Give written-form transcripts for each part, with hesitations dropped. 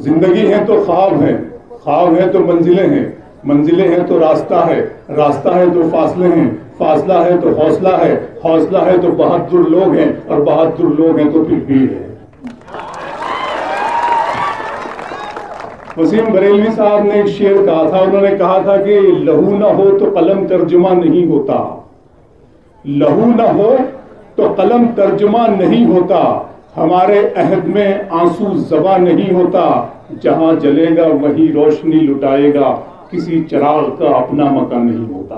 زندگی ہے تو خواب ہے، خواب ہے تو منزلیں ہیں، منزلیں ہیں تو راستہ ہے، راستہ ہے تو فاصلے ہیں، فاصلہ ہے تو حوصلہ ہے، حوصلہ ہے تو بہادر لوگ ہیں، اور بہادر لوگ ہیں تو پھر بھیڑ ہے۔ وسیم بریلوی صاحب نے ایک شعر کہا تھا، انہوں نے کہا تھا کہ لہو نہ ہو تو قلم ترجمہ نہیں ہوتا، لہو نہ ہو تو قلم ترجمہ نہیں ہوتا، ہمارے عہد میں آنسو زباں نہیں ہوتا، جہاں جلے گا وہی روشنی لٹائے گا، کسی چراغ کا اپنا مکان نہیں ہوتا۔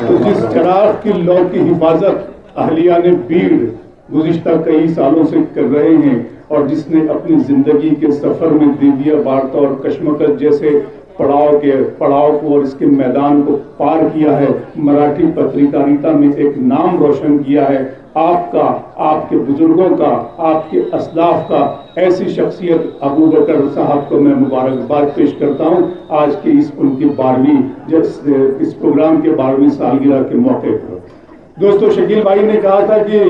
تو جس چراغ کی لو کی حفاظت اہلیہ بیڑ گزشتہ کئی سالوں سے کر رہے ہیں، اور جس نے اپنی زندگی کے سفر میں دیویا وارتا اور کشمکش جیسے پڑاؤ کو اور اس کے میدان کو پار کیا ہے، مراٹھی پتریکاریتا میں ایک نام روشن کیا ہے، آپ کا، آپ کے بزرگوں کا، آپ کے اسلاف کا، ایسی شخصیت ابو بکر صاحب کو میں مبارکباد پیش کرتا ہوں آج کے ان کی 12ویں اس پروگرام کے 12ویں سالگرہ کے موقع پر۔ دوستو، شکیل بھائی نے کہا تھا کہ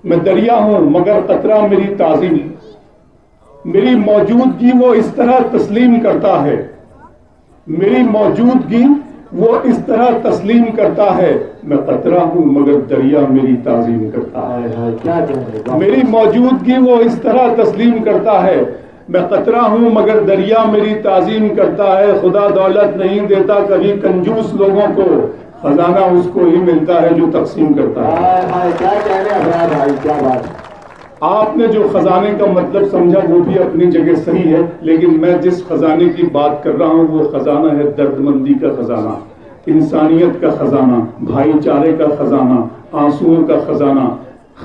میں دریا ہوں مگر قطرہ میری تعظیم، میری موجودگی وہ اس طرح تسلیم کرتا ہے، میری موجودگی وہ اس طرح تسلیم کرتا ہے، میں قطرہ ہوں مگر دریا میری تعظیم کرتا ہے، میری موجودگی وہ اس طرح تسلیم کرتا ہے، میں قطرہ ہوں مگر دریا میری تعظیم کرتا ہے، خدا دولت نہیں دیتا کبھی کنجوس لوگوں کو، خزانہ اس کو ہی ملتا ہے جو تقسیم کرتا ہے۔ کیا بات! آپ نے جو خزانے کا مطلب سمجھا وہ بھی اپنی جگہ صحیح ہے، لیکن میں جس خزانے کی بات کر رہا ہوں وہ خزانہ ہے درد مندی کا خزانہ، انسانیت کا خزانہ، بھائی چارے کا خزانہ، آنسوؤں کا خزانہ،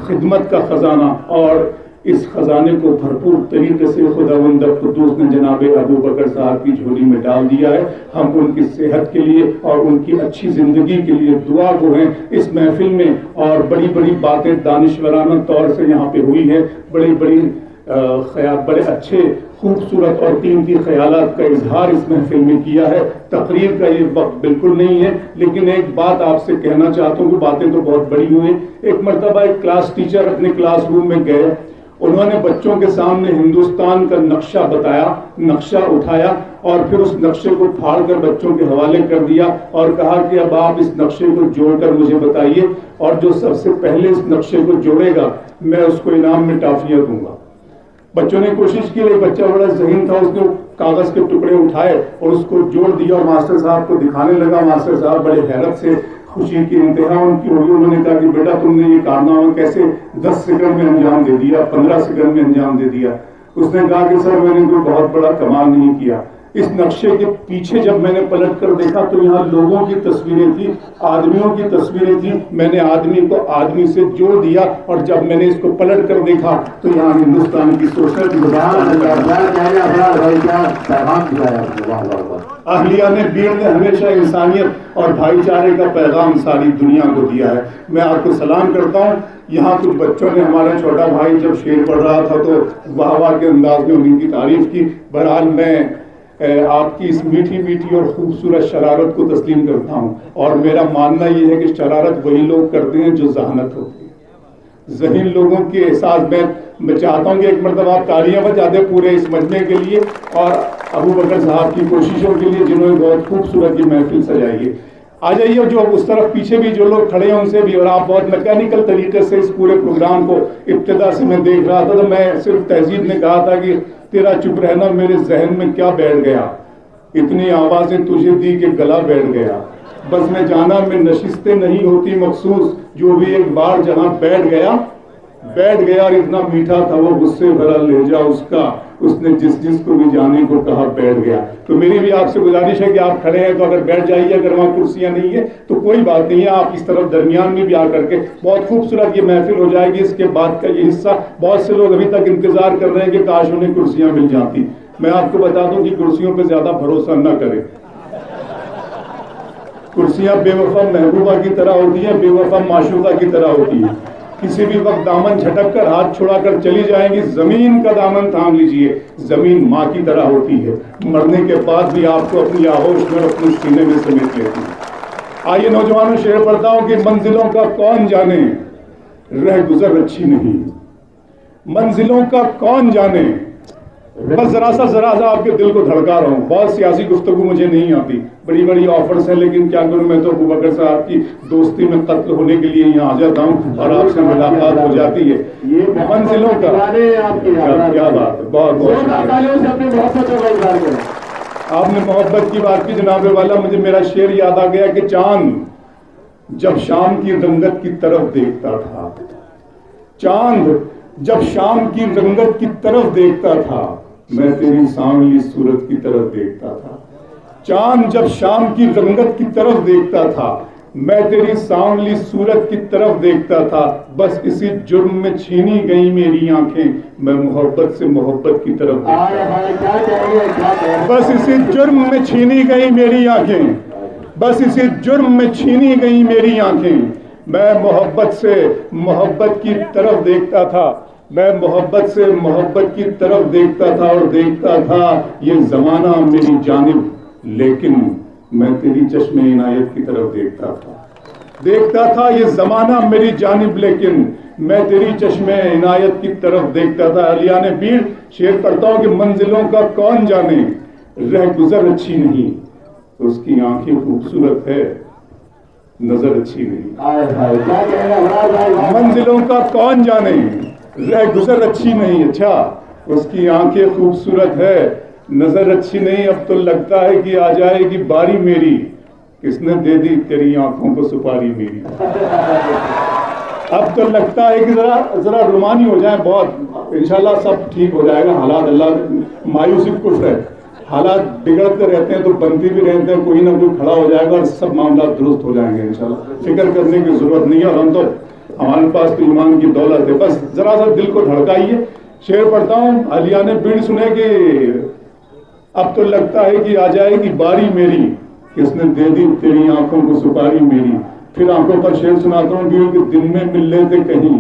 خدمت کا خزانہ، اور اس خزانے کو بھرپور طریقے سے خداوند قدوس نے جناب ابو بکر صاحب کی جھولی میں ڈال دیا ہے۔ ہم ان کی صحت کے لیے اور ان کی اچھی زندگی کے لیے دعا گو ہیں اس محفل میں، اور بڑی بڑی باتیں دانشورانہ طور سے یہاں پہ ہوئی ہیں، بڑے اچھے خوبصورت اور قیمتی خیالات کا اظہار اس محفل میں کیا ہے۔ تقریر کا یہ وقت بالکل نہیں ہے، لیکن ایک بات آپ سے کہنا چاہتا ہوں کہ باتیں تو بہت بڑی ہوئی ہیں۔ ایک مرتبہ ایک کلاس ٹیچر اپنے کلاس روم میں گئے، انہوں نے بچوں کے سامنے ہندوستان کا نقشہ بتایا، نقشہ اٹھایا اور پھر اس نقشے کو پھاڑ کر بچوں کے حوالے کر دیا اور کہا کہ اب آپ اس نقشے کو جوڑ کر مجھے بتائیے، اور جو سب سے پہلے اس نقشے کو جوڑے گا میں اس کو انعام میں ٹافیاں دوں گا۔ بچوں نے کوشش کی، ایک بچہ بڑا ذہین تھا، اس نے کاغذ کے ٹکڑے اٹھائے اور اس کو جوڑ دیا اور ماسٹر صاحب کو دکھانے لگا۔ ماسٹر صاحب بڑے حیرت سے، خوشی کی انتہا ان کی ہوگی، انہوں نے کہا کہ بیٹا تم نے یہ کارنامہ کیسے 10 سیکنڈ میں انجام دے دیا، 15 سیکنڈ میں انجام دے دیا؟ اس نے کہا کہ سر میں نے کوئی بہت بڑا کمال نہیں کیا، اس نقشے کے پیچھے جب میں نے پلٹ کر دیکھا تو یہاں لوگوں کی تصویریں تھی، آدمیوں کی تصویریں تھیں، میں نے آدمی کو آدمی سے جوڑ دیا، اور جب میں نے اس کو پلٹ کر دیکھا تو یہاں ہندوستان کی سوشل اہلیہ نے بیڑ نے ہمیشہ انسانیت اور بھائی چارے کا پیغام ساری دنیا کو دیا ہے۔ میں آپ کو سلام کرتا ہوں۔ یہاں کچھ بچوں نے، ہمارا چھوٹا بھائی جب شعر پڑھ رہا تھا تو واہ واہ کے انداز میں ان کی تعریف کی۔ بہرحال میں آپ کی اس میٹھی میٹھی اور خوبصورت شرارت کو تسلیم کرتا ہوں، اور میرا ماننا یہ ہے کہ شرارت وہی لوگ کرتے ہیں جو ذہانت ہوتی ہے، ذہین لوگوں کے احساس میں چاہتا ہوں کہ ایک مرتبہ آپ تالیاں بجا دیں پورے اس مجمع کے لیے اور ابو بکر صاحب کی کوششوں کے لیے جنہوں نے بہت خوبصورت یہ محفل سجائی ہے۔ آ جائیے، جو اس طرف پیچھے بھی جو لوگ کھڑے ہیں ان سے بھی، اور آپ بہت میکینیکل طریقے سے اس پورے پروگرام کو ابتدا سے میں دیکھ رہا تھا، تو میں صرف تہذیب نے کہا تھا کہ تیرا چپ رہنا میرے ذہن میں کیا بیٹھ گیا، اتنی آوازیں تجھے دی کہ گلا بیٹھ گیا، بس میں جانا میں نشستیں نہیں ہوتی مخصوص، جو بھی ایک بار جہاں بیٹھ گیا اور اتنا میٹھا تھا وہ غصے بھرا لہجہ اس کا، اس نے جس کو بھی جانے کو کہا بیٹھ گیا۔ تو میری بھی آپ سے گزارش ہے کہ آپ کھڑے ہیں تو اگر بیٹھ جائیے، اگر وہاں کرسیاں نہیں ہیں تو کوئی بات نہیں ہے، آپ اس طرف درمیان میں بھی آ کر کے، بہت خوبصورت یہ محفل ہو جائے گی۔ اس کے بعد کا یہ حصہ بہت سے لوگ ابھی تک انتظار کر رہے ہیں کہ کاش انہیں کرسیاں مل جاتی۔ میں آپ کو بتا دوں کہ کرسیوں پہ زیادہ بھروسہ نہ کریں، کرسیاں بے وفا محبوبہ کی طرح ہوتی ہیں، بے وفا معشوقہ کی طرح ہوتی ہیں، کسی بھی وقت دامن جھٹک کر ہاتھ چھڑا کر چلی جائیں گی۔ زمین کا دامن تھام لیجئے، زمین ماں کی طرح ہوتی ہے، مرنے کے بعد بھی آپ کو اپنی آغوش میں اپنے سینے میں سمیٹ لیتی ہے۔ آئیے نوجوانوں، شعر پڑھتا ہوں کہ منزلوں کا کون جانے، رہ گزر اچھی نہیں، منزلوں کا کون جانے. بس ذرا سا آپ کے دل کو دھڑکا رہا ہوں. بہت سیاسی گفتگو مجھے نہیں آتی, بڑی بڑی آفرز ہیں, لیکن کیا کروں, میں تو ابو بکر صاحب کی دوستی میں قتل ہونے کے لیے یہاں آ جاتا ہوں اور آپ سے ملاقات ہو جاتی ہے. منزلوں کا کیا بات ہے, بہت بہت شکریہ. آپ نے محبت کی بات کی جناب والا, مجھے میرا شعر یاد آ گیا کہ چاند جب شام کی رنگت کی طرف دیکھتا تھا, چاند جب شام کی رنگت کی طرف دیکھتا تھا, میں تیری سانولی صورت کی طرف دیکھتا تھا. چاند جب شام کی رنگت کی طرف دیکھتا تھا, میں تیری سانولی صورت کی طرف دیکھتا تھا. بس اسی جرم میں چھینی گئی میری آنکھیں, میں محبت سے محبت کی طرف دیکھتا تھا. بس اسی جرم میں چھینی گئی میری آنکھیں, بس اسی جرم میں چھینی گئی میری آنکھیں, میں محبت سے محبت کی طرف دیکھتا تھا. میں محبت سے محبت کی طرف دیکھتا تھا اور دیکھتا تھا یہ زمانہ میری جانب, لیکن میں تیری چشم عنایت کی طرف دیکھتا تھا. دیکھتا تھا یہ زمانہ میری جانب, لیکن میں تیری چشم عنایت کی طرف دیکھتا تھا. علیان بیڑ شعر پڑھتا ہوں کہ منزلوں کا کون جانے, رہ گزر اچھی نہیں, اس کی آنکھیں خوبصورت ہے, نظر اچھی نہیں. منزلوں کا کون جانے, رہ گزر اچھی نہیں, اچھا اس کی آنکھیں خوبصورت ہے, نظر اچھی نہیں. اب تو لگتا ہے کہ آ جائے گی باری میری, کس نے دے دی تیری آنکھوں کو سپاری میری. اب تو لگتا ہے کہ ذرا رومانی ہو جائے بہت, انشاءاللہ سب ٹھیک ہو جائے گا. حالات اللہ مایوسی کفر ہے, حالات بگڑتے رہتے ہیں تو بنتی بھی رہتے ہیں, کوئی نہ کوئی کھڑا ہو جائے گا اور سب معاملات درست ہو جائیں گے انشاءاللہ. فکر کرنے کی ضرورت نہیں ہے, اور ہم تو ہمارے پاس تو ایمان کی دولت ہے. بس ذرا سا دل کو دھڑکائیے. شعر پڑھتا ہوں, علیان بیڑ سنے کہ اب تو لگتا ہے کہ آ جائے گی باری میری, کس نے دے دی تیری آنکھوں کو سپاری میری. پھر آنکھوں پر شعر سناتا ہوں کہ دن میں مل لیتے کہیں,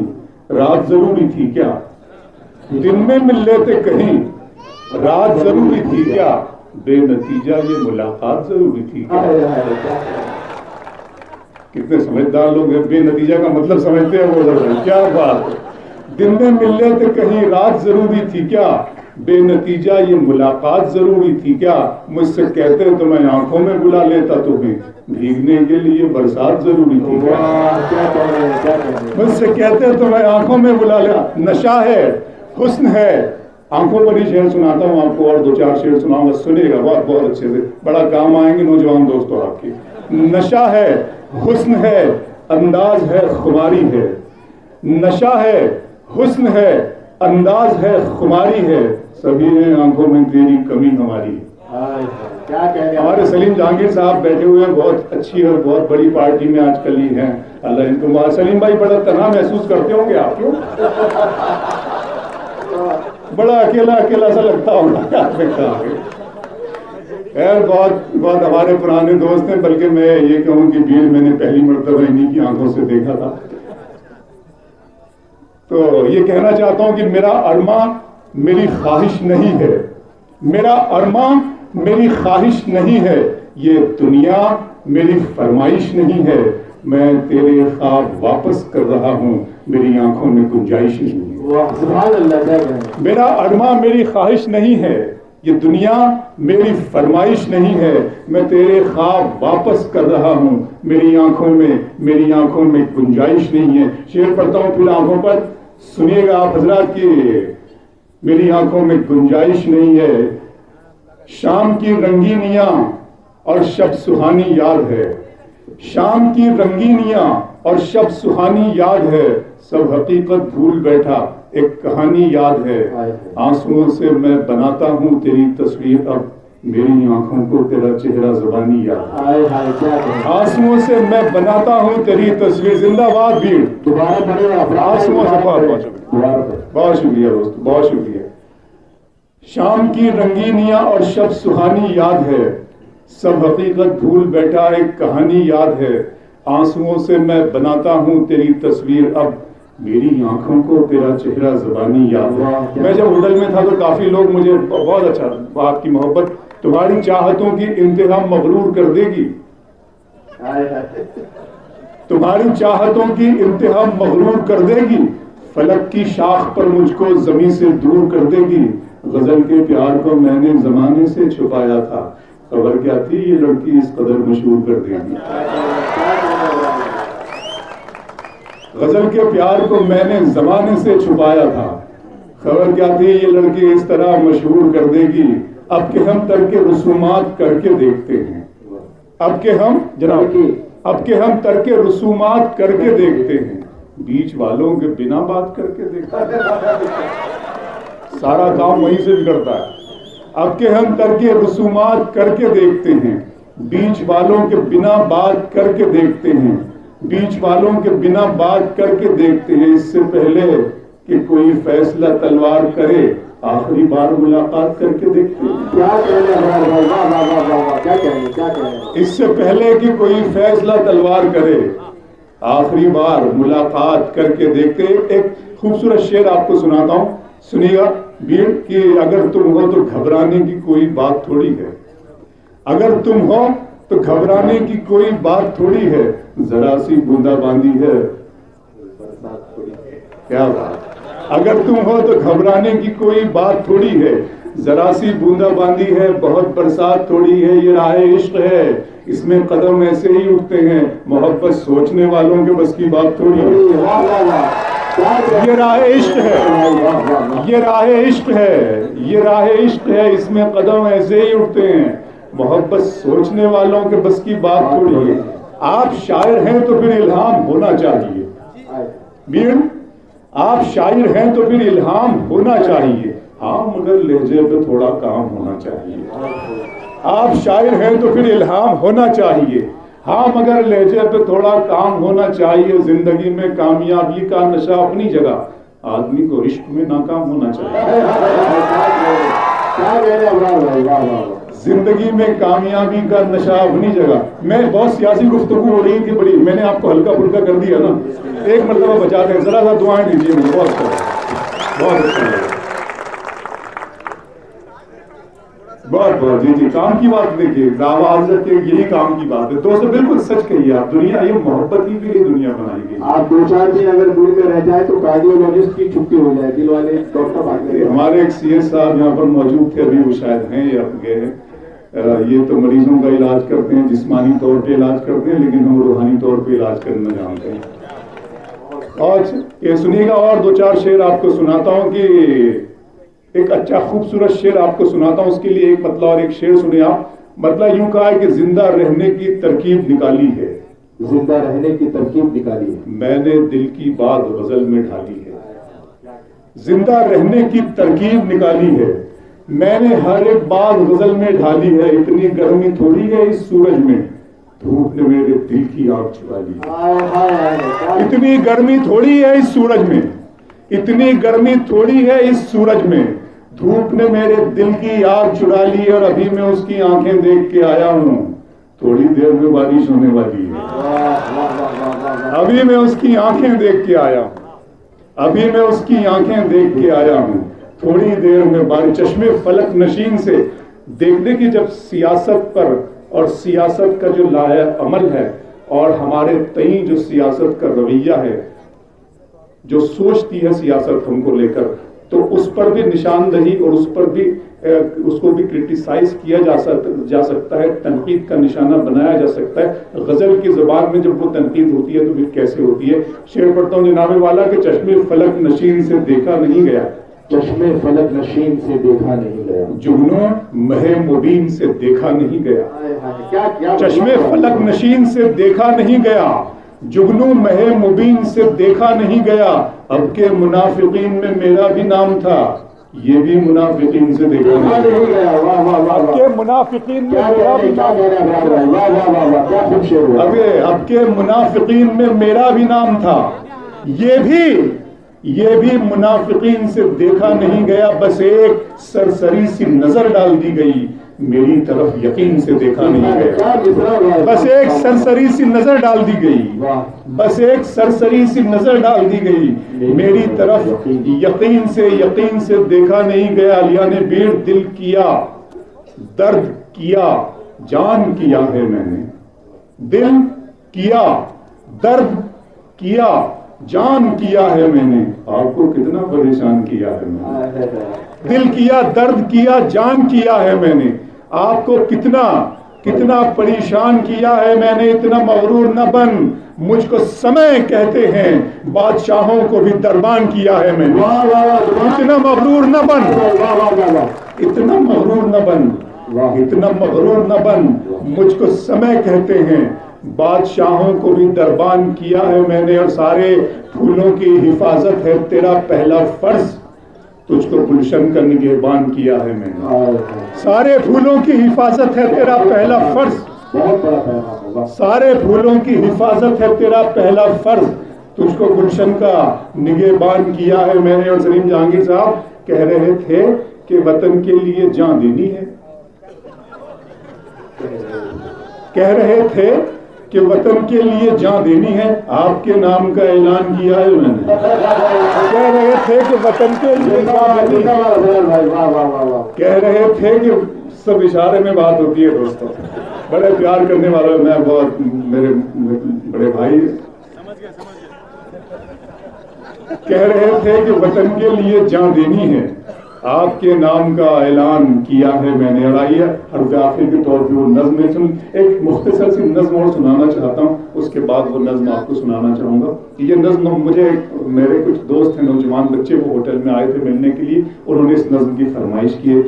رات ضروری تھی کیا. دن میں مل لیتے کہیں, رات ضروری تھی کیا, بے نتیجہ یہ ملاقات ضروری تھی کیا. کتنے سمجھدار لوگ ہیں, بے نتیجہ کا مطلب سمجھتے ہیں وہ. کیا بات ہے, دن میں مل لیتے کہیں, رات ضروری تھی کیا, بے نتیجہ یہ ملاقات ضروری تھی کیا. مجھ سے کہتے تو میں آنکھوں میں بلا لیتا تمہیں, بھیگنے کے لیے برسات ضروری تھی کیا. مجھ سے کہتے تو میں آنکھوں میں بلا لیا. نشہ ہے, حسن ہے, آنکھوں پر ہی شعر سناتا ہوں آپ کو, اور دو چار شعر سناؤں گا, سنیے گا بہت بہت اچھے سے, بڑا کام آئیں گے نوجوان دوستوں آپ کے. نشہ ہے, حسن ہے, انداز ہے, خماری ہے. نشہ ہے, حسن ہے, انداز ہے, خماری ہے, سبھی ہیں آنکھوں میں تیری کمی ہماری. ہمارے سلیم جہانگیر صاحب بیٹھے ہوئے ہیں, بہت اچھی اور بہت بڑی پارٹی میں آج کل ہی ہیں, اللہ ان کو. سلیم بھائی بڑا تنہا محسوس کرتے ہوں گے آپ کو, بڑا اکیلا اکیلا سا لگتا ہوگا. خیر بہت بہت ہمارے پرانے دوست ہیں, بلکہ میں یہ کہوں کہ بیڑ میں نے پہلی مرتبہ انہی کی آنکھوں سے دیکھا تھا. تو یہ کہنا چاہتا ہوں کہ میرا ارماں میری خواہش نہیں ہے, میرا ارماں میری خواہش نہیں ہے, یہ دنیا میری فرمائش نہیں ہے. میں تیرے خواب واپس کر رہا ہوں, میری آنکھوں میں گنجائش نہیں ہے. میرا ارماں میری خواہش نہیں ہے, یہ دنیا میری فرمائش نہیں ہے. میں تیرے خواب واپس کر رہا ہوں, میری آنکھوں میں گنجائش نہیں ہے. شعر پڑھتا ہوں پھر آنکھوں پر, سنیے گا آپ حضرات کی. میری آنکھوں میں گنجائش نہیں ہے, شام کی رنگینیاں اور شب سہانی یاد ہے. شام کی رنگینیاں اور شب سہانی یاد ہے, سب حقیقت بھول بیٹھا ایک کہانی یاد ہے. آنسوؤں سے میں بناتا ہوں تیری تصویر, اب میری آنکھوں کو تیرا چہرہ زبانی یاد ہے. آنسوؤں سے میں بناتا ہوں تیری تصویر. زندہ باد بھیڑ. آنسوؤں سے بہت شکریہ دوست, بہت شکریہ. شام کی رنگینیاں اور شب سہانی یاد ہے, سب حقیقت بھول بیٹھا ایک کہانی یاد ہے. آنسوؤں سے میں بناتا ہوں تیری تصویر, اب میری آنکھوں کو تیرا چہرہ زبانی یاد ہے. میں جب ہوٹل میں تھا تو کافی لوگ مجھے بہت اچھا, آپ کی محبت تمہاری چاہتوں کی انتہا مغرور کر دے گی, تمہاری چاہتوں کی انتہا مغرور کر دے گی. فلک کی شاخ پر مجھ کو زمین سے دور کر دے گی، غزل کے پیار کو میں نے زمانے سے چھپایا تھا، خبر کیا تھی یہ لڑکی اس قدر مشہور کر دے گی۔ غزل کے پیار کو میں نے زمانے سے چھپایا تھا، خبر کیا تھی یہ لڑکی اس طرح مشہور کر دے گی۔ اب کہ ہم ترک رسومات کر کے دیکھتے ہیں، اب کہ ہم جناب اب کہ ہم ترک رسومات کر کے دیکھتے ہیں، بیچ والوں کے بنا بات کر کے دیکھتے ہیں، سارا کام وہیں سے بگڑتا ہے۔ اب کہ ہم ترک رسومات کر کے دیکھتے ہیں، بیچ والوں کے بنا بات کر کے دیکھتے ہیں، بیچ والوں کے بنا بات کر کے دیکھتے ہیں، اس سے پہلے کہ کوئی فیصلہ تلوار کرے آخری بار ملاقات کر کے دیکھتے ہیں۔ اس سے پہلے کہ کوئی فیصلہ تلوار کرے آخری بار ملاقات کر کے دیکھتے ہیں۔ ایک خوبصورت شعر آپ کو سناتا ہوں، سنیے گا بھیڑ کہ اگر تم ہو تو گھبرانے کی کوئی بات تھوڑی ہے، اگر تم ہو تو گھبرانے کی کوئی بات تھوڑی ہے، ذرا سی بوندا باندی ہے کیا بات، اگر تم ہو تو گھبرانے کی کوئی بات تھوڑی ہے، ذرا سی بوندا باندی ہے، بہت برسات تھوڑی ہے، یہ راہ عشق ہے، اس میں قدم ایسے ہی اٹھتے ہیں، محبت سوچنے والوں کے بس کی بات تھوڑی ہے، یہ راہ عشق ہے، یہ راہ عشق ہے، یہ راہ عشق ہے، اس میں قدم ایسے ہی اٹھتے ہیں، محبت سوچنے والوں کے بس کی بات تھوڑی ہے۔ آپ شاعر ہیں تو پھر الہام ہونا چاہیے، بھیڑ آپ شاعر ہیں تو پھر الہام ہونا چاہیے، ہاں مگر لہجے پہ تھوڑا کام ہونا چاہیے۔ آپ شاعر ہیں تو پھر الہام ہونا چاہیے، ہاں مگر لہجے پہ تھوڑا کام ہونا چاہیے۔ زندگی میں کامیابی کا نشہ اپنی جگہ، آدمی کو عشق میں ناکام ہونا چاہیے۔ زندگی میں کامیابی کا نشہ اپنی جگہ۔ میں بہت سیاسی گفتگو ہو رہی تھی بڑی، میں نے آپ کو ہلکا پھلکا کر دیا نا، ایک مرتبہ بچا دیں، ذرا سا دعائیں دیجیے مجھے، بہت اچھا بہت اچھا بہت بہت جی جی کام کی بات دیکھیے، آواز کے یہی کام کی بات ہے۔ دوستو بالکل سچ کہیے آپ، دنیا یہ محبت ہی کے لیے دنیا بنائی گئی۔ آپ 2-4 دن اگر دور میں رہ جائے تو کارڈیولوجسٹ کی چھٹی ہو جائے، دل والے ڈاکٹر بھاگ۔ ہمارے ایک سی ایس صاحب یہاں پر موجود تھے، ابھی وہ شاید ہیں یا گئے ہیں، یہ تو مریضوں کا علاج کرتے ہیں، جسمانی طور پہ علاج کرتے ہیں، لیکن ہم روحانی طور پہ علاج کرنا جانتے ہیں۔ اور یہ سنیے گا، اور 2-4 شعر آپ کو سناتا ہوں، کہ ایک اچھا خوبصورت شعر آپ کو سناتا ہوں، اس کے لیے ایک مطلب اور ایک شعر سنیں آپ۔ مطلب یوں کہا ہے کہ زندہ رہنے کی ترکیب نکالی ہے، زندہ رہنے کی ترکیب نکالی ہے، میں نے دل کی بات غزل میں ڈھالی ہے۔ زندہ رہنے کی ترکیب نکالی ہے، میں نے ہر ایک بات غزل میں ڈھالی ہے، اتنی گرمی تھوڑی ہے اس سورج میں، دھوپ نے میرے دل کی آگ چرا لی۔ اتنی گرمی تھوڑی ہے اس سورج میں، اتنی گرمی تھوڑی ہے اس سورج میں، دھوپ نے میرے دل کی آگ چرا لی، اور ابھی میں اس کی آنکھیں دیکھ کے آیا ہوں، تھوڑی دیر میں بارش ہونے والی ہے۔ ابھی میں اس کی آنکھیں دیکھ کے آیا ہوں، ابھی میں اس کی آنکھیں دیکھ کے آیا ہوں، تھوڑی دیر میں بارش۔ چشمے فلک نشین سے دیکھنے کی جب سیاست پر اور سیاست کا جو لائق عمل ہے، اور ہمارے تئیں جو سیاست کا رویہ ہے، جو سوچتی ہے سیاست ہم کو لے کر، تو اس پر بھی نشاندہی اور اس پر بھی اس کو بھی کرٹیسائز کیا جا سکتا ہے، تنقید کا نشانہ بنایا جا سکتا ہے۔ غزل کی زبان میں جب وہ تنقید ہوتی ہے تو پھر کیسے ہوتی ہے؟ شعر پڑھتا ہوں جناب والا کہ چشمے فلک نشین سے دیکھا نہیں گیا، چشمے فلک نشین سے دیکھا نہیں گیا، جگنوں مہ مبین سے دیکھا نہیں گیا۔ چشمے فلک نشین سے دیکھا نہیں گیا، جگنوں مہ مبین سے دیکھا نہیں گیا، اب کے منافقین میں میرا بھی نام تھا، یہ بھی منافقین سے دیکھا نہیں گیا۔ اب کے منافقین میں میرا بھی نام تھا، اب کے منافقین میں میرا بھی نام تھا، یہ بھی منافقین سے دیکھا نہیں گیا، بس ایک سرسری سی نظر ڈال دی گئی، میری طرف یقین سے دیکھا نہیں گیا۔ بس ایک سرسری سی نظر ڈال دی گئی، بس ایک سرسری سی نظر ڈال دی گئی، میری طرف یقین سے دیکھا نہیں گیا۔ علیہ نے بھیڑ دل کیا، درد کیا، جان کیا ہے میں نے، دل کیا، درد کیا، جان کیا ہے میں نے، آپ کو کتنا پریشان کیا ہے میں نے، دل کیا، درد کیا، جان کیا ہے میں نے، آپ کو کتنا پریشان کیا ہے میں نے۔ اتنا مغرور نہ بن، مجھ کو سمے کہتے ہیں، بادشاہوں کو بھی دربان کیا ہے میں نے۔ اتنا مغرور نہ بن، اتنا مغرور نہ بن، اتنا مغرور نہ بن، مجھ کو سمے کہتے ہیں، بادشاہوں کو بھی دربان کیا ہے میں نے۔ اور سارے پھولوں کی حفاظت ہے تیرا پہلا فرض، تجھ کو گلشن کا نگہبان کیا ہے میں نے۔ سارے پھولوں کی حفاظت ہے تیرا پہلا فرض، سارے پھولوں کی حفاظت ہے تیرا پہلا فرض، تجھ کو گلشن کا نگہبان کیا ہے میں نے۔ اور سلیم جہانگیر صاحب کہہ رہے تھے کہ وطن کے لیے جان دینی ہے، کہہ رہے تھے کہ وطن کے لیے جان دینی ہے، آپ کے نام کا اعلان کیا ہے میں نے۔ کہہ رہے تھے کہ وطن کے لیے جان دینی ہے، کہہ رہے تھے کہ سب اشارے میں بات ہوتی ہے دوستوں، بڑے پیار کرنے والا میں بہت، میرے بڑے بھائی کہہ رہے تھے کہ وطن کے لیے جان دینی ہے، آپ کے نام کا اعلان کیا ہے میں نے۔ اور آئیے حرف آخر کے طور پہ وہ نظم میں ایک مختصر سی نظم اور سنانا چاہتا ہوں، اس کے بعد وہ نظم آپ کو سنانا چاہوں گا۔ یہ نظم مجھے میرے کچھ دوست ہیں، نوجوان بچے، وہ ہوٹل میں آئے تھے ملنے کے لیے، انہوں نے اس نظم کی فرمائش کی ہے،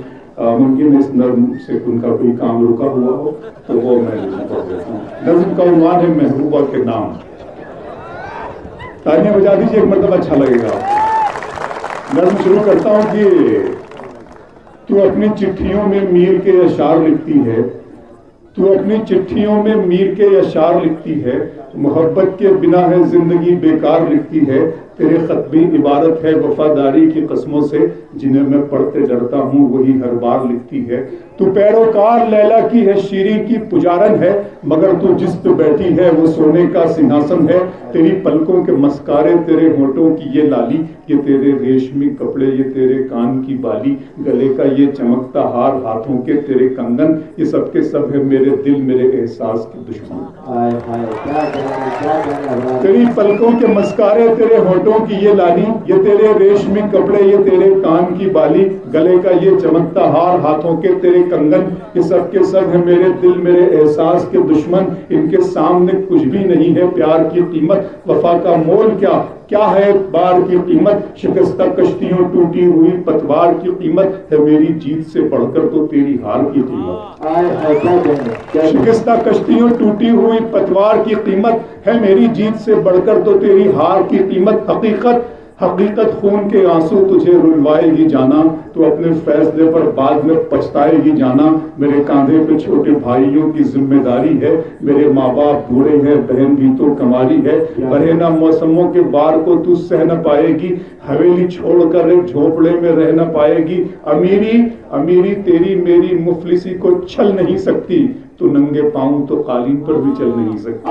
ممکن ہے اس نظم سے ان کا کوئی کام رکا ہوا ہو تو وہ میں پڑھ دیتا ہوں۔ نظم کا عنوان ہے محبوبہ کے نام۔ تالیاں بجا دیجیے ایک مرتبہ، اچھا لگے گا۔ نظم شروع کرتا ہوں کہ تو اپنی چٹھیوں میں میر کے اشعار لکھتی ہے، تو اپنی چٹھیوں میں میر کے اشعار لکھتی ہے، محبت کے بنا ہے زندگی بیکار لکھتی ہے، تیرے خط بھی عبارت ہے وفاداری کی قسموں سے، جنہیں میں پڑھتے ڈرتا ہوں وہی ہر بار لکھتی ہے، تو پیروکار لیلا کی ہے شیریں کی پجارن ہے، مگر تو جس پہ بیٹھی ہے وہ سونے کا سنہاسن ہے، تیری پلکوں کے مسکارے، تیرے ہونٹوں کی یہ لالی، یہ تیرے ریشمی کپڑے، یہ تیرے کان کی بالی، گلے کا یہ چمکتا ہار، ہاتھوں کے تیرے کنگن، یہ سب کے سب ہے میرے دل میرے احساس کے دشمن۔ تیری پلکوں کے مسکارے، تیرے ہونٹوں کی یہ لالی، یہ تیرے ریشمی کپڑے، یہ تیرے کان کی بالی، گلے کا یہ چمکتا ہار، ہاتھوں کے تیرے کنگن، یہ سب کے سب ہے میرے دل میرے احساس کے دشمن، ان کے سامنے کچھ بھی نہیں ہے پیار کی قیمت، وفا کا مول کیا ہے بار کی قیمت، شکستہ کشتیوں ٹوٹی ہوئی پتوار کی قیمت ہے میری جیت سے بڑھ کر تو تیری ہار کی قیمت، شکستہ کشتیوں ٹوٹی ہوئی پتوار کی قیمت ہے میری جیت سے بڑھ کر تو تیری ہار کی قیمت، حقیقت خون کے آنسو تجھے رلوائے گی جانا، تو اپنے فیصلے پر بعد میں پچھتائے گی جانا، میرے کاندھے پہ چھوٹے بھائیوں کی ذمہ داری ہے، میرے ماں باپ بوڑھے ہیں بہن بھی تو کمالی ہے، بڑھے نہ موسموں کے بار کو تو سہ نہ پائے گی، حویلی چھوڑ کر ایک جھونپڑے میں رہ نہ پائے گی، امیری تیری میری مفلسی کو چھل نہیں سکتی، تو ننگے پاؤں تو قالین پر بھی چل نہیں سکتی،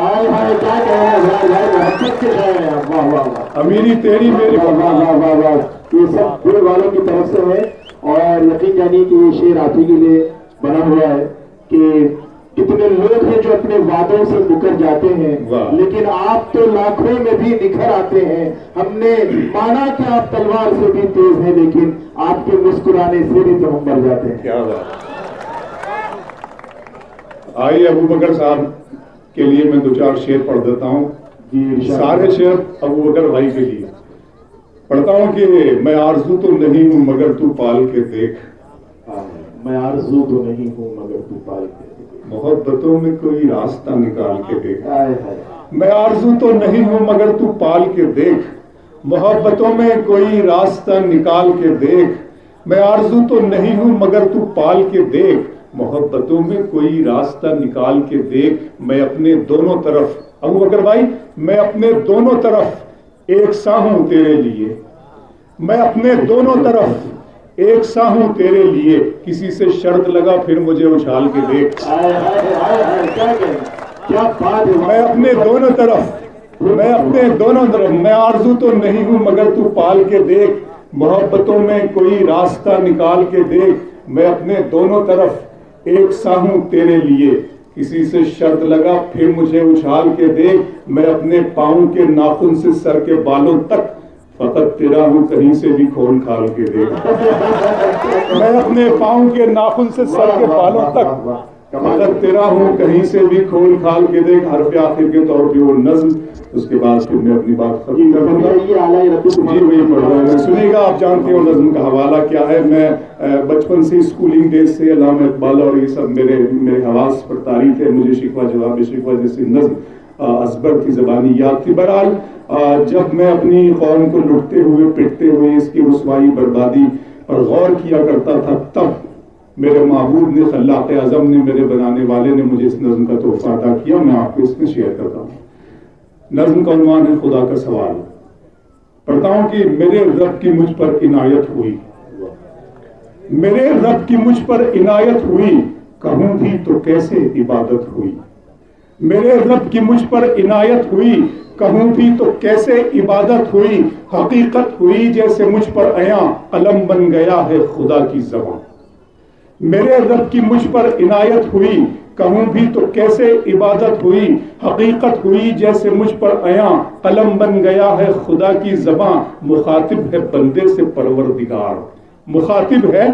امیری تیری میری۔ یہ سب پورے والوں کی طرف سے ہے، اور یقین جانی کہ یہ شعر آپ ہی کے لیے بنا ہوا ہے کہ کتنے لوگ ہیں جو اپنے وعدوں سے مکر جاتے ہیں، لیکن آپ تو لاکھوں میں بھی نکھر آتے ہیں، ہم نے مانا کہ آپ تلوار سے بھی تیز ہیں، لیکن آپ کے مسکرانے سے بھی تو ہم مر جاتے ہیں۔ کیا بات۔ آئیے ابو بکر صاحب کے لیے میں دو چار شعر پڑھ دیتا ہوں، سارے شعر ابو بکر بھائی کے لیے پڑھتا ہوں کہ میں آرزو تو نہیں ہوں مگر تو پال کے دیکھ، میں آرزو تو نہیں ہوں مگر تو پال کے دیکھ، محبتوں میں کوئی راستہ نکال کے دیکھ، میں آرزو تو نہیں ہوں مگر تو پال کے دیکھ، محبتوں میں کوئی راستہ نکال کے دیکھ، میں آرزو تو نہیں ہوں مگر تو پال کے دیکھ، محبتوں میں کوئی راستہ نکال کے دیکھ، میں اپنے دونوں طرف، ابو بکر بھائی میں اپنے دونوں طرف ایک سا ہوں تیرے لیے، میں اپنے دونوں طرف ایک سا ہوں تیرے لیے، کسی سے شرط لگا پھر مجھے اچھال کے دیکھ، میں اپنے دونوں طرف، میں آرزو تو نہیں ہوں مگر تو پال کے دیکھ، محبتوں میں کوئی راستہ نکال کے دیکھ، میں اپنے دونوں طرف ایک سا ہوں تیرے لیے، کسی سے شرط لگا پھر مجھے اچھال کے دیکھ، میں اپنے پاؤں کے ناخن سے سر کے بالوں تک فقط تیرا ہوں، کہیں سے بھی کھول کھال کے دیکھ۔ میں اپنے پاؤں کے ناخن سے سر کے بالوں تک فقط تیرا ہوں، کہیں سے بھی کھول کھال کے دیکھ۔ حرف آخر کے طور پہ وہ نظم، اس کے بعد پھر میں اپنی بات ختم کروں گا۔ جی وہی پڑھ رہا ہوں، سنیے گا، آپ جانتے ہو نظم کا حوالہ کیا ہے۔ میں بچپن سے اسکولنگ ڈیز سے علامہ اقبال اور یہ سب میرے حواس پر طاری تھے، مجھے شکوہ جواب شکوہ جیسی نظم ازبر کی زبانی یاد تھی۔ بہرحال جب میں اپنی قوم کو لٹتے ہوئے پٹتے ہوئے اس کی رسوائی بربادی پر غور کیا کرتا تھا، تب میرے معبود نے، خلاق اعظم نے، میرے بنانے والے نے مجھے اس نظم کا تحفہ عطا کیا، میں آپ کو اس میں شیئر کرتا ہوں۔ نظم کا عنوان ہے خدا کا سوال۔ پڑھتا ہوں کہ میرے رب کی مجھ پر عنایت ہوئی، میرے رب کی مجھ پر عنایت ہوئی، کہوں بھی تو کیسے عبادت ہوئی۔ میرے رب کی مجھ پر عنایت ہوئی، کہوں بھی تو کیسے عبادت ہوئی۔ حقیقت ہوئی جیسے مجھ پر عیاں، قلم بن گیا ہے خدا کی زبان۔ میرے رب کی مجھ پر عنایت ہوئی، کہوں بھی تو کیسے عبادت ہوئی۔ حقیقت ہوئی جیسے مجھ پر عیاں، قلم بن گیا ہے خدا کی زبان۔ مخاطب ہے بندے سے پروردگار، مخاطب ہے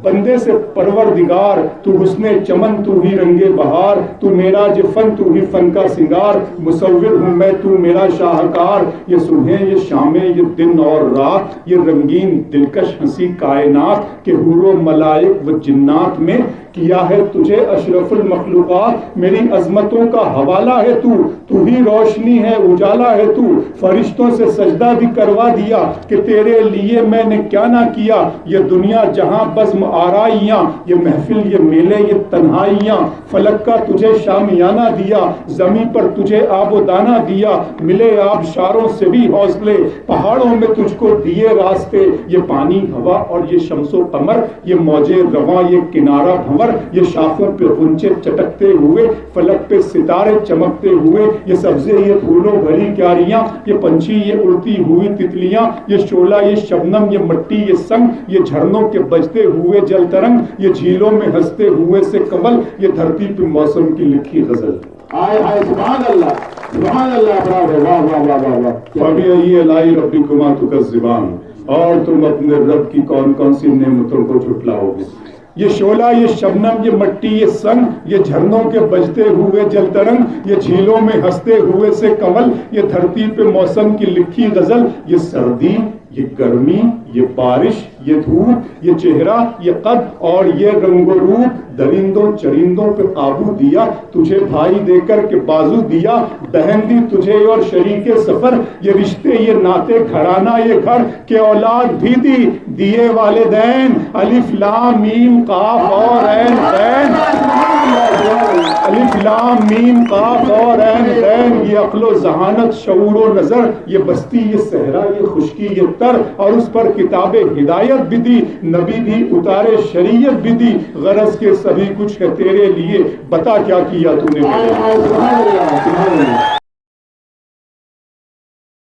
بندے سے پروردگار۔ تو حسن چمن، تو ہی رنگ بہار، تو میرا فن، تو ہی فن کا سنگار۔ مصور ہوں میں، تو میرا شاہکار۔ یہ صبحیں، یہ شامیں، یہ دن اور رات، یہ رنگین دلکش ہنسی کائنات کہ حور و ملائک و جنات میں کیا ہے تجھے اشرف المخلوقات۔ میری عظمتوں کا حوالہ ہے تو ہی روشنی ہے، اجالا ہے تو۔ فرشتوں سے سجدہ بھی کروا دیا کہ تیرے لیے میں نے کیا نہ کیا۔ یہ دنیا جہاں بزم آرائیاں، یہ محفل، یہ میلے، یہ تنہائیاں۔ فلک کا تجھے شامیانہ دیا، زمین پر تجھے آب و دانہ دیا۔ ملے آبشاروں سے بھی حوصلے، پہاڑوں میں تجھ کو دیے راستے۔ یہ پانی، ہوا اور یہ شمس و قمر، یہ موجے رواں، یہ کنارہ بھنور، یہ شاخوں پہ غنچے چٹکتے ہوئے، فلک پہ ستارے چمکتے ہوئے۔ یہ سبزے، یہ پھولوں بھری کیاریاں، یہ پنچھی، یہ اڑتی ہوئی تتلیاں۔ یہ شعلہ، یہ شبنم، یہ مٹی، یہ سنگ، یہ جھرنوں کے بجتے ہوئے جل ترنگ۔ یہ جھیلوں میں ہنستے ہوئے سے کمل، یہ دھرتی پہ موسم کی لکھی غزل۔ آئے آئے سبحان اللہ، سبحان اللہ، برابر، واہ واہ واہ واہ واہ۔ فَبِأَيِّ آلَاءِ رَبِّكُمَا تُكَذِّبَانِ، اور تم اپنے رب کی کون کون سی نعمتوں کو جھٹلاؤ گے۔ یہ شعلہ، یہ شبنم، یہ مٹی، یہ سنگ، یہ جھرنوں کے بجتے ہوئے جل ترنگ، یہ جھیلوں میں ہنستے ہوئے سے کمل، یہ دھرتی پہ موسم کی لکھی غزل۔ یہ سردی، یہ گرمی، یہ بارش، یہ دھوپ، یہ چہرہ، یہ قد اور یہ رنگ و روپ۔ درندوں چرندوں پہ قابو دیا، تجھے بھائی دے کر کے بازو دیا۔ بہن دی تجھے اور شریک سفر، یہ رشتے، یہ ناطے، گھرانہ، یہ گھر کہ اولاد بھی دی دیے والدین۔ الف لام میم قاف اور عین غین، الف لام میم قاف اور عین غین۔ یہ عقل و ذہانت، شعور و نظر، یہ بستی، یہ صحرا، یہ خشکی، یہ تر، اور اس پر کتاب ہدایت بھی دی، نبی بھی اتارے، شریعت بھی دی۔ غرض کے سبھی کچھ ہے تیرے لیے، بتا کیا کیا تو نے۔